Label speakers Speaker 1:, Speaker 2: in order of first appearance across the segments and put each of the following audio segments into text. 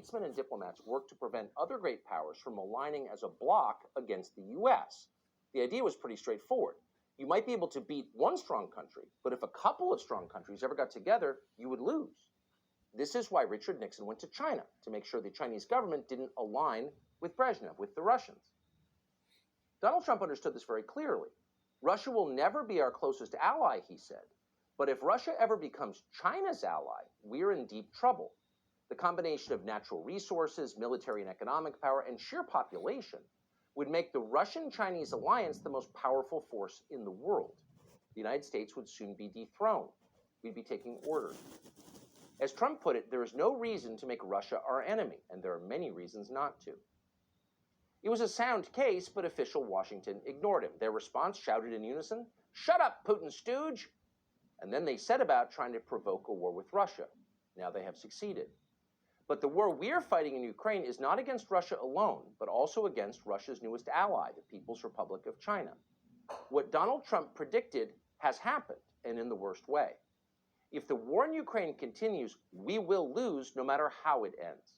Speaker 1: statesmen and diplomats worked to prevent other great powers from aligning as a bloc against the U.S. The idea was pretty straightforward. You might be able to beat one strong country, but if a couple of strong countries ever got together, you would lose. This is why Richard Nixon went to China, to make sure the Chinese government didn't align with Brezhnev, with the Russians. Donald Trump understood this very clearly. Russia will never be our closest ally, he said. But if Russia ever becomes China's ally, we're in deep trouble. The combination of natural resources, military and economic power, and sheer population would make the Russian-Chinese alliance the most powerful force in the world. The United States would soon be dethroned. We'd be taking orders. As Trump put it, there is no reason to make Russia our enemy, and there are many reasons not to. It was a sound case, but official Washington ignored him. Their response shouted in unison, "Shut up, Putin stooge!" And then they set about trying to provoke a war with Russia. Now they have succeeded. But the war we're fighting in Ukraine is not against Russia alone, but also against Russia's newest ally, the People's Republic of China. What Donald Trump predicted has happened, and in the worst way. If the war in Ukraine continues, we will lose no matter how it ends.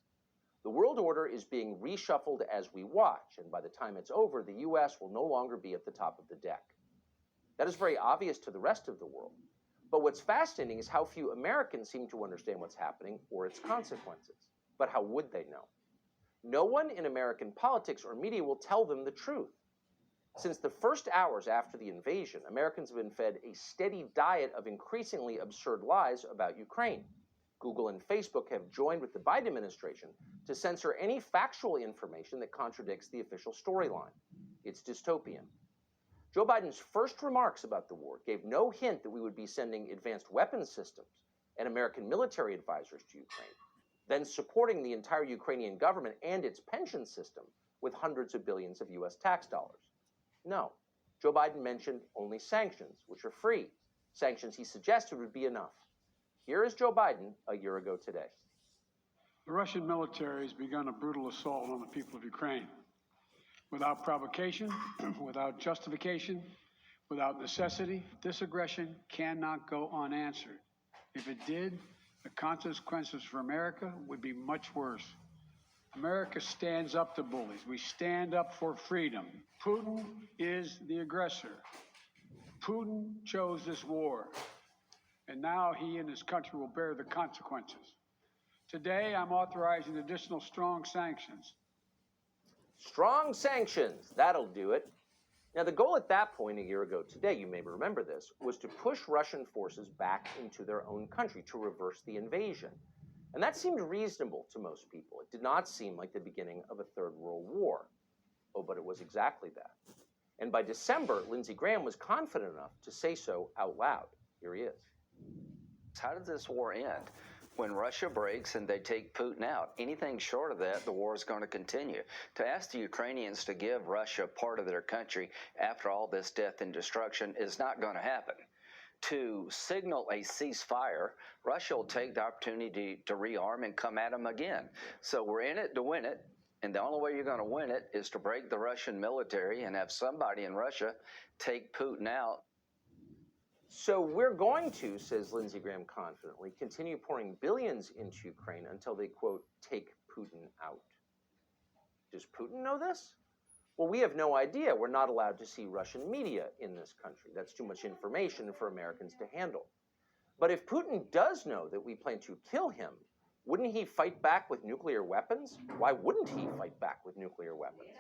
Speaker 1: The world order is being reshuffled as we watch, and by the time it's over, the U.S. will no longer be at the top of the deck. That is very obvious to the rest of the world. But what's fascinating is how few Americans seem to understand what's happening or its consequences. But how would they know? No one in American politics or media will tell them the truth. Since the first hours after the invasion, Americans have been fed a steady diet of increasingly absurd lies about Ukraine. Google and Facebook have joined with the Biden administration to censor any factual information that contradicts the official storyline. It's dystopian. Joe Biden's first remarks about the war gave no hint that we would be sending advanced weapons systems and American military advisors to Ukraine, then supporting the entire Ukrainian government and its pension system with hundreds of billions of U.S. tax dollars. No, Joe Biden mentioned only sanctions, which are free. Sanctions he suggested would be enough. Here is Joe Biden a year ago today.
Speaker 2: The Russian military has begun a brutal assault on the people of Ukraine. Without provocation, without justification, without necessity, this aggression cannot go unanswered. If it did, the consequences for America would be much worse. America stands up to bullies. We stand up for freedom. Putin is the aggressor. Putin chose this war, and now he and his country will bear the consequences. Today, I'm authorizing additional strong sanctions.
Speaker 1: Strong sanctions, that'll do it. Now, the goal at that point a year ago today, you may remember this, was to push Russian forces back into their own country to reverse the invasion. And that seemed reasonable to most people. It did not seem like the beginning of a third world war. Oh, but it was exactly that. And by December, Lindsey Graham was confident enough to say so out loud. Here he is.
Speaker 3: How does this war end? When Russia breaks and they take Putin out, anything short of that, the war is going to continue. To ask the Ukrainians to give Russia part of their country after all this death and destruction is not going to happen. To signal a ceasefire, Russia will take the opportunity to rearm and come at them again. So we're in it to win it, and the only way you're going to win it is to break the Russian military and have somebody in Russia take Putin out.
Speaker 1: So we're going to, says Lindsey Graham confidently, continue pouring billions into Ukraine until they, quote, take Putin out. Does Putin know this? Well, we have no idea. We're not allowed to see Russian media in this country. That's too much information for Americans to handle. But if Putin does know that we plan to kill him, wouldn't he fight back with nuclear weapons? Why wouldn't he fight back with nuclear weapons?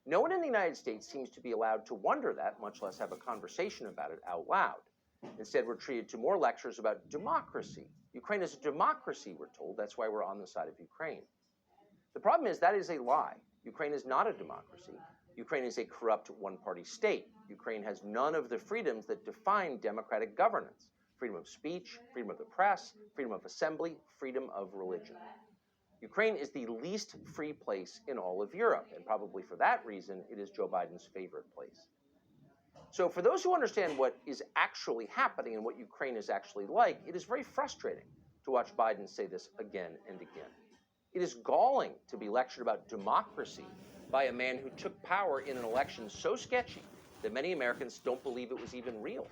Speaker 1: No one in the United States seems to be allowed to wonder that, much less have a conversation about it out loud. Instead, we're treated to more lectures about democracy. Ukraine is a democracy, we're told. That's why we're on the side of Ukraine. The problem is that is a lie. Ukraine is not a democracy. Ukraine is a corrupt one-party state. Ukraine has none of the freedoms that define democratic governance. Freedom of speech, freedom of the press, freedom of assembly, freedom of religion. Ukraine is the least free place in all of Europe, and probably for that reason, it is Joe Biden's favorite place. So for those who understand what is actually happening and what Ukraine is actually like, it is very frustrating to watch Biden say this again and again. It is galling to be lectured about democracy by a man who took power in an election so sketchy that many Americans don't believe it was even real.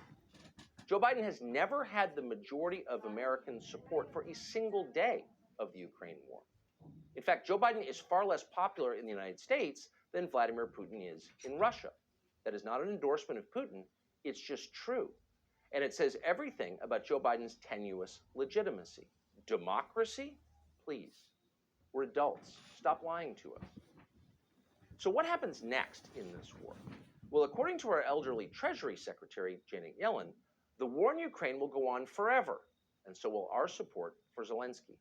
Speaker 1: Joe Biden has never had the majority of American support for a single day of the Ukraine war. In fact, Joe Biden is far less popular in the United States than Vladimir Putin is in Russia. That is not an endorsement of Putin, it's just true. And it says everything about Joe Biden's tenuous legitimacy. Democracy? Please. We're adults. Stop lying to us. So what happens next in this war? Well, according to our elderly Treasury Secretary, Janet Yellen, the war in Ukraine will go on forever, and so will our support for Zelensky.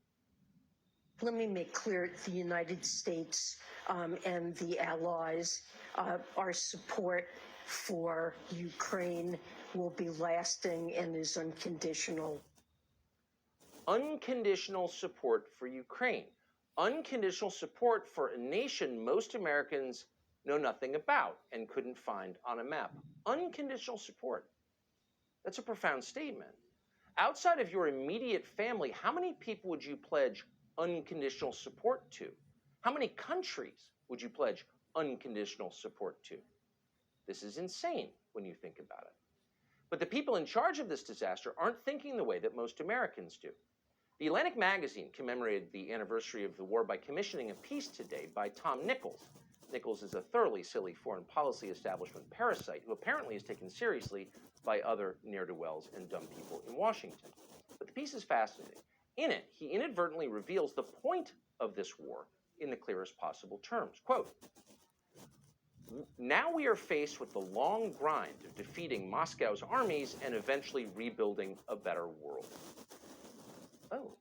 Speaker 4: Let me make clear, the United States and the allies, our support for Ukraine will be lasting and is unconditional.
Speaker 1: Unconditional support for Ukraine. Unconditional support for a nation most Americans know nothing about and couldn't find on a map. Unconditional support. That's a profound statement. Outside of your immediate family, how many people would you pledge unconditional support to? How many countries would you pledge unconditional support to? This is insane when you think about it. But the people in charge of this disaster aren't thinking the way that most Americans do. The Atlantic magazine commemorated the anniversary of the war by commissioning a piece today by Tom Nichols. Nichols is a thoroughly silly foreign policy establishment parasite who apparently is taken seriously by other ne'er-do-wells and dumb people in Washington. But the piece is fascinating. In it, he inadvertently reveals the point of this war in the clearest possible terms. Quote, "Now we are faced with the long grind of defeating Moscow's armies and eventually rebuilding a better world." Oh,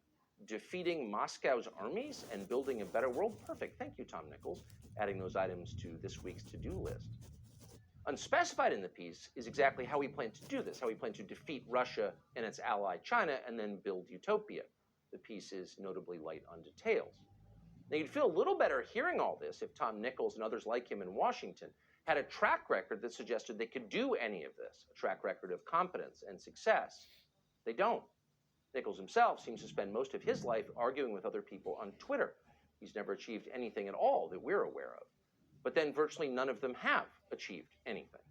Speaker 1: defeating Moscow's armies and building a better world? Perfect. Thank you, Tom Nichols, adding those items to this week's to-do list. Unspecified in the piece is exactly how we plan to do this, how we plan to defeat Russia and its ally China and then build utopia. The piece is notably light on details. Now, you'd feel a little better hearing all this if Tom Nichols and others like him in Washington had a track record that suggested they could do any of this, a track record of competence and success. They don't. Nichols himself seems to spend most of his life arguing with other people on Twitter. He's never achieved anything at all that we're aware of. But then virtually none of them have achieved anything.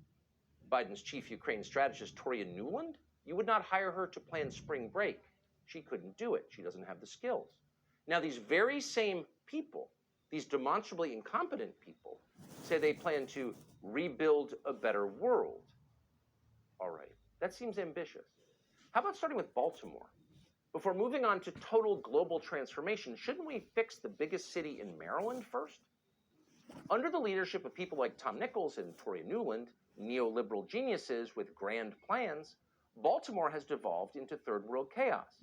Speaker 1: Biden's chief Ukraine strategist, Toria Nuland, you would not hire her to plan spring break. She couldn't do it. She doesn't have the skills. Now, these very same people, these demonstrably incompetent people, say they plan to rebuild a better world. All right, that seems ambitious. How about starting with Baltimore? Before moving on to total global transformation, shouldn't we fix the biggest city in Maryland first? Under the leadership of people like Tom Nichols and Toria Nuland, neoliberal geniuses with grand plans, Baltimore has devolved into third world chaos.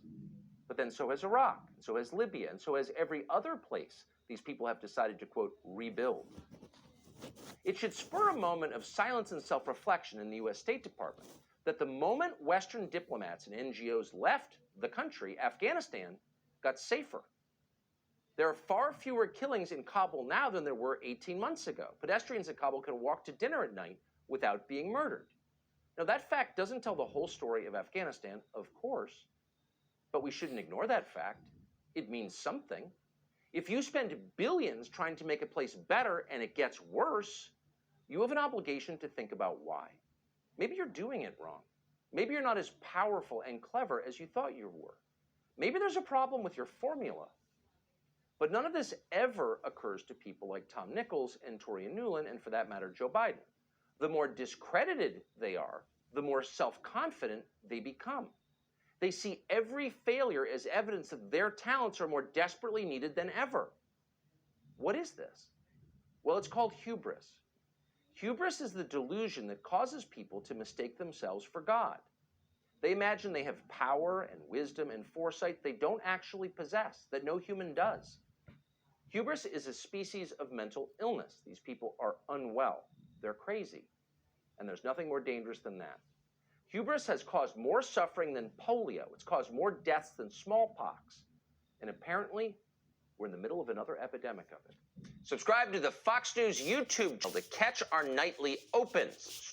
Speaker 1: But then so has Iraq, and so has Libya, and so has every other place these people have decided to, quote, rebuild. It should spur a moment of silence and self-reflection in the U.S. State Department that the moment Western diplomats and NGOs left the country, Afghanistan got safer. There are far fewer killings in Kabul now than there were 18 months ago. Pedestrians in Kabul can walk to dinner at night without being murdered. Now, that fact doesn't tell the whole story of Afghanistan, of course, but we shouldn't ignore that fact. It means something. If you spend billions trying to make a place better and it gets worse, you have an obligation to think about why. Maybe you're doing it wrong. Maybe you're not as powerful and clever as you thought you were. Maybe there's a problem with your formula. But none of this ever occurs to people like Tom Nichols and Toria Nuland, and for that matter, Joe Biden. The more discredited they are, the more self-confident they become. They see every failure as evidence that their talents are more desperately needed than ever. What is this? Well, it's called hubris. Hubris is the delusion that causes people to mistake themselves for God. They imagine they have power and wisdom and foresight they don't actually possess, that no human does. Hubris is a species of mental illness. These people are unwell. They're crazy. And there's nothing more dangerous than that. Hubris has caused more suffering than polio. It's caused more deaths than smallpox. And apparently, we're in the middle of another epidemic of it. Subscribe to the Fox News YouTube channel to catch our nightly opens.